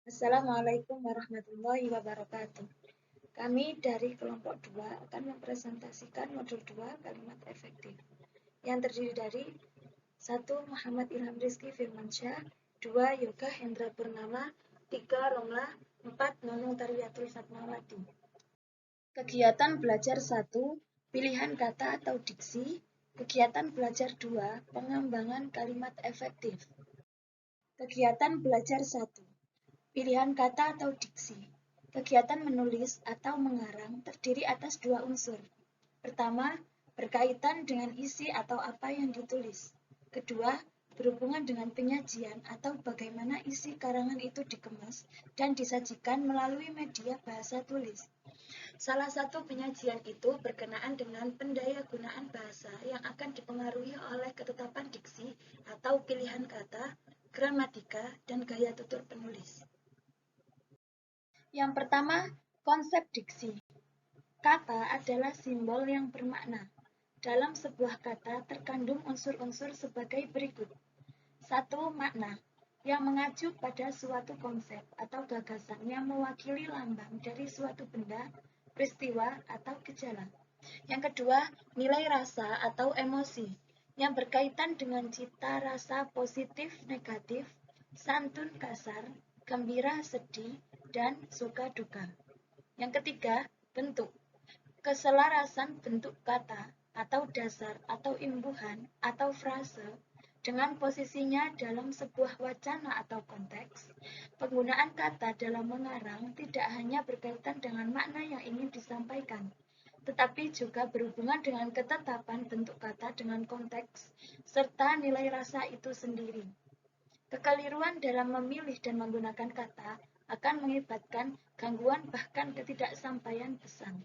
Assalamualaikum warahmatullahi wabarakatuh. Kami dari kelompok 2 akan mempresentasikan modul 2 kalimat efektif yang terdiri dari 1. Muhammad Ilham Rizky Firmansyah, 2. Yoga Hendra Purnama, 3. Romla, 4. Nunung Tariyatul Fatmawati. Kegiatan belajar 1. Pilihan kata atau diksi. Kegiatan belajar 2. Pengembangan kalimat efektif. Kegiatan belajar 1. Pilihan kata atau diksi. Kegiatan menulis atau mengarang terdiri atas dua unsur. Pertama, berkaitan dengan isi atau apa yang ditulis. Kedua, berhubungan dengan penyajian atau bagaimana isi karangan itu dikemas dan disajikan melalui media bahasa tulis. Salah satu penyajian itu berkenaan dengan pendayagunaan bahasa yang akan dipengaruhi oleh ketetapan diksi atau pilihan kata, gramatika, dan gaya tutur penulis. Yang pertama, konsep diksi. Kata adalah simbol yang bermakna. Dalam sebuah kata terkandung unsur-unsur sebagai berikut. 1. Makna, yang mengacu pada suatu konsep atau gagasan yang mewakili lambang dari suatu benda, peristiwa, atau gejala. Yang kedua, nilai rasa atau emosi, yang berkaitan dengan cita rasa positif, negatif, santun kasar, gembira, sedih, dan suka duka. Yang ketiga, bentuk. Keselarasan bentuk kata atau dasar atau imbuhan atau frase dengan posisinya dalam sebuah wacana atau konteks. Penggunaan kata dalam mengarang tidak hanya berkaitan dengan makna yang ingin disampaikan, tetapi juga berhubungan dengan ketetapan bentuk kata dengan konteks serta nilai rasa itu sendiri. Kekeliruan dalam memilih dan menggunakan kata akan mengakibatkan gangguan bahkan ketidaksampaian pesan.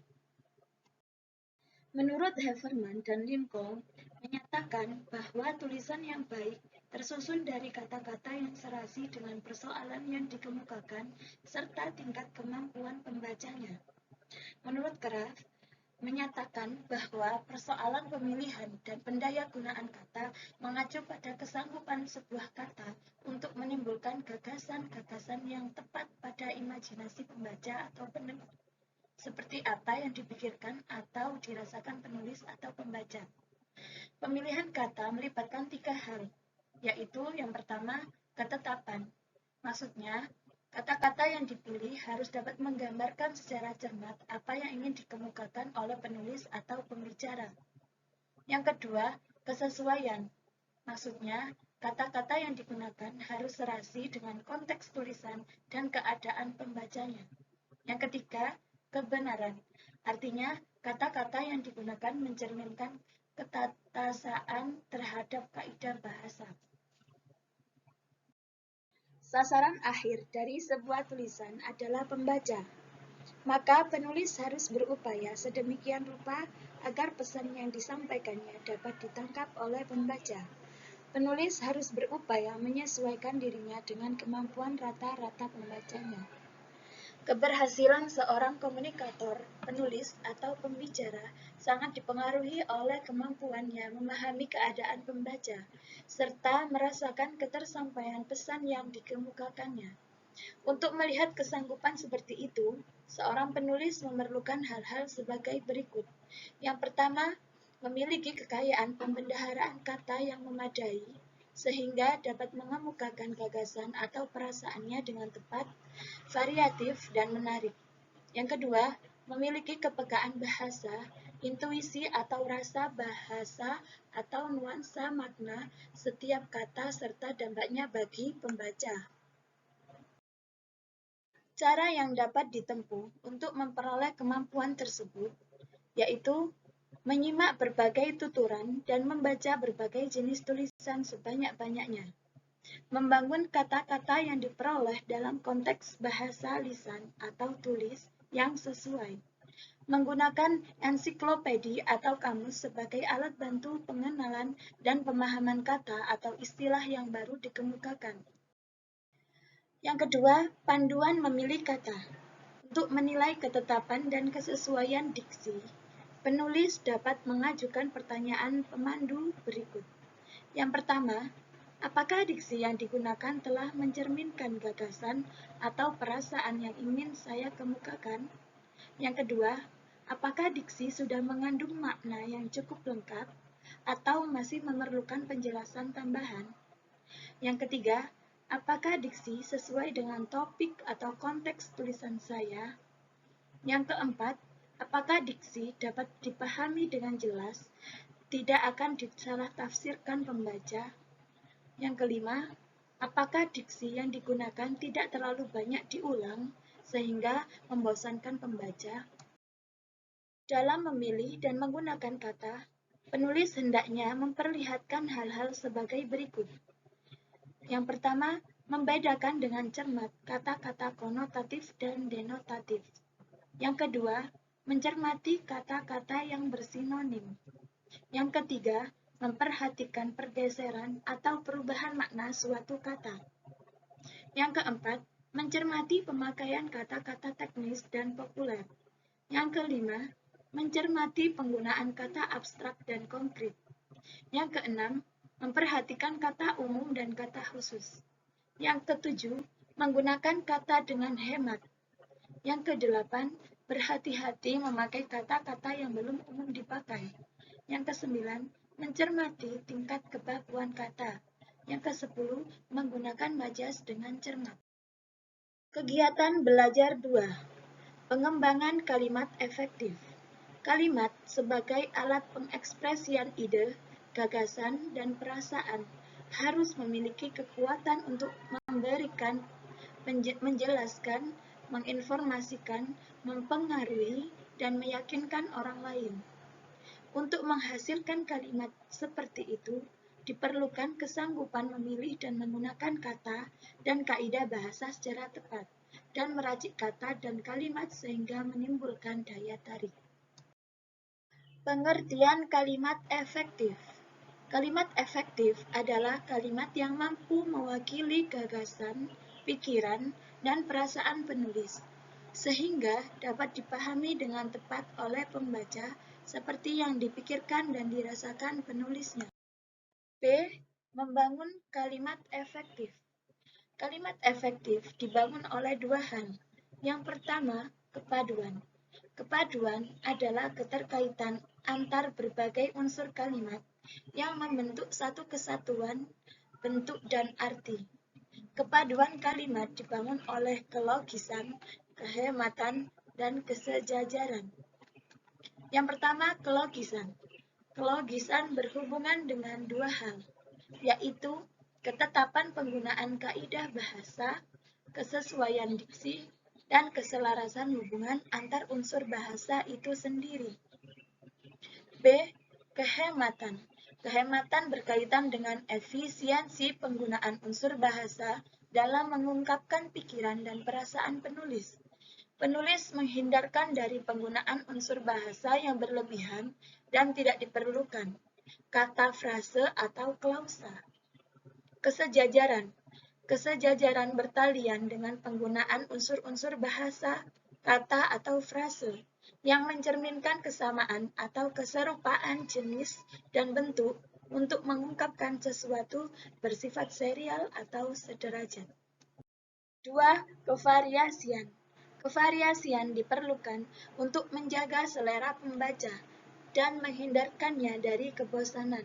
Menurut Haverman dan Lincoln, menyatakan bahwa tulisan yang baik tersusun dari kata-kata yang serasi dengan persoalan yang dikemukakan serta tingkat kemampuan pembacanya. Menurut Kraft, menyatakan bahwa persoalan pemilihan dan pendayagunaan kata mengacu pada kesanggupan sebuah kata untuk menimbulkan gagasan-gagasan yang tepat pada imajinasi pembaca atau pendengar, seperti apa yang dipikirkan atau dirasakan penulis atau pembaca. Pemilihan kata melibatkan 3 hal, yaitu yang pertama, ketetapan. Maksudnya, kata-kata yang dipilih harus dapat menggambarkan secara cermat apa yang ingin dikemukakan oleh penulis atau pembicara. Yang kedua, kesesuaian. Maksudnya, kata-kata yang digunakan harus serasi dengan konteks tulisan dan keadaan pembacanya. Yang ketiga, kebenaran. Artinya, kata-kata yang digunakan mencerminkan ketatasaan terhadap kaidah bahasa. Sasaran akhir dari sebuah tulisan adalah pembaca. Maka penulis harus berupaya sedemikian rupa agar pesan yang disampaikannya dapat ditangkap oleh pembaca. Penulis harus berupaya menyesuaikan dirinya dengan kemampuan rata-rata pembacanya. Keberhasilan seorang komunikator, penulis, atau pembicara sangat dipengaruhi oleh kemampuannya memahami keadaan pembaca, serta merasakan ketersampaian pesan yang dikemukakannya. Untuk melihat kesanggupan seperti itu, seorang penulis memerlukan hal-hal sebagai berikut. Yang pertama, memiliki kekayaan pembendaharaan kata yang memadai, sehingga dapat mengemukakan gagasan atau perasaannya dengan tepat, variatif, dan menarik. Yang kedua, memiliki kepekaan bahasa, intuisi atau rasa bahasa atau nuansa makna setiap kata serta dampaknya bagi pembaca. Cara yang dapat ditempuh untuk memperoleh kemampuan tersebut, yaitu menyimak berbagai tuturan dan membaca berbagai jenis tulisan sebanyak-banyaknya. Membangun kata-kata yang diperoleh dalam konteks bahasa lisan atau tulis yang sesuai. Menggunakan ensiklopedi atau kamus sebagai alat bantu pengenalan dan pemahaman kata atau istilah yang baru dikemukakan. Yang kedua, panduan memilih kata. Untuk menilai ketetapan dan kesesuaian diksi, penulis dapat mengajukan pertanyaan pemandu berikut. Yang pertama, Apakah diksi yang digunakan telah mencerminkan gagasan atau perasaan yang ingin saya kemukakan? Yang kedua, apakah diksi sudah mengandung makna yang cukup lengkap atau masih memerlukan penjelasan tambahan? Yang ketiga, apakah diksi sesuai dengan topik atau konteks tulisan saya? Yang keempat, apakah diksi dapat dipahami dengan jelas, tidak akan disalah tafsirkan pembaca? Yang kelima, apakah diksi yang digunakan tidak terlalu banyak diulang sehingga membosankan pembaca? Dalam memilih dan menggunakan kata, penulis hendaknya memperlihatkan hal-hal sebagai berikut. Yang pertama, membedakan dengan cermat kata-kata konotatif dan denotatif. Yang kedua, mencermati kata-kata yang bersinonim. Yang ketiga, memperhatikan pergeseran atau perubahan makna suatu kata. Yang keempat, mencermati pemakaian kata-kata teknis dan populer. Yang kelima, mencermati penggunaan kata abstrak dan konkret. Yang keenam, memperhatikan kata umum dan kata khusus. Yang ketujuh, menggunakan kata dengan hemat. Yang kedelapan, berhati-hati memakai kata-kata yang belum umum dipakai. Yang kesembilan, mencermati tingkat kebakuan kata. Yang kesepuluh, menggunakan majas dengan cermat. Kegiatan belajar 2. Pengembangan kalimat efektif. Kalimat sebagai alat pengekspresian ide, gagasan, dan perasaan harus memiliki kekuatan untuk memberikan, menjelaskan, menginformasikan, mempengaruhi, dan meyakinkan orang lain. Untuk menghasilkan kalimat seperti itu, diperlukan kesanggupan memilih dan menggunakan kata dan kaidah bahasa secara tepat, dan meracik kata dan kalimat sehingga menimbulkan daya tarik. Pengertian kalimat efektif. Kalimat efektif adalah kalimat yang mampu mewakili gagasan, pikiran, dan perasaan penulis, sehingga dapat dipahami dengan tepat oleh pembaca seperti yang dipikirkan dan dirasakan penulisnya. B. Membangun kalimat efektif. Kalimat efektif dibangun oleh dua hal. Yang pertama, kepaduan. Kepaduan adalah keterkaitan antar berbagai unsur kalimat yang membentuk satu kesatuan bentuk dan arti. Kepaduan kalimat dibangun oleh kelogisan, kehematan, dan kesejajaran. Yang pertama, kelogisan. Kelogisan berhubungan dengan dua hal, yaitu ketetapan penggunaan kaidah bahasa, kesesuaian diksi, dan keselarasan hubungan antar unsur bahasa itu sendiri. B. Kehematan. Kehematan berkaitan dengan efisiensi penggunaan unsur bahasa dalam mengungkapkan pikiran dan perasaan penulis. Penulis menghindarkan dari penggunaan unsur bahasa yang berlebihan dan tidak diperlukan, kata frase atau klausa. Kesejajaran. Kesejajaran bertalian dengan penggunaan unsur-unsur bahasa, kata atau frase yang mencerminkan kesamaan atau keserupaan jenis dan bentuk untuk mengungkapkan sesuatu bersifat serial atau sederajat. 2. Kevariasian. Kevariasian diperlukan untuk menjaga selera pembaca dan menghindarkannya dari kebosanan.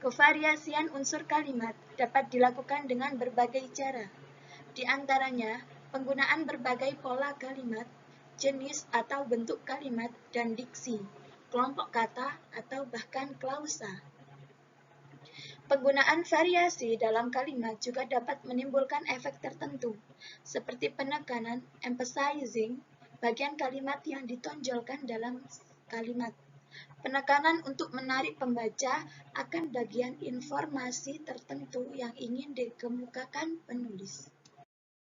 Kevariasian unsur kalimat dapat dilakukan dengan berbagai cara, di antaranya penggunaan berbagai pola kalimat, jenis atau bentuk kalimat, dan diksi, kelompok kata, atau bahkan klausa. Penggunaan variasi dalam kalimat juga dapat menimbulkan efek tertentu, seperti penekanan, emphasizing, bagian kalimat yang ditonjolkan dalam kalimat. Penekanan untuk menarik pembaca akan bagian informasi tertentu yang ingin dikemukakan penulis.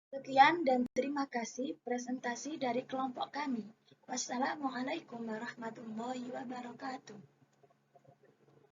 Sekian dan terima kasih presentasi dari kelompok kami. Wassalamualaikum warahmatullahi wabarakatuh.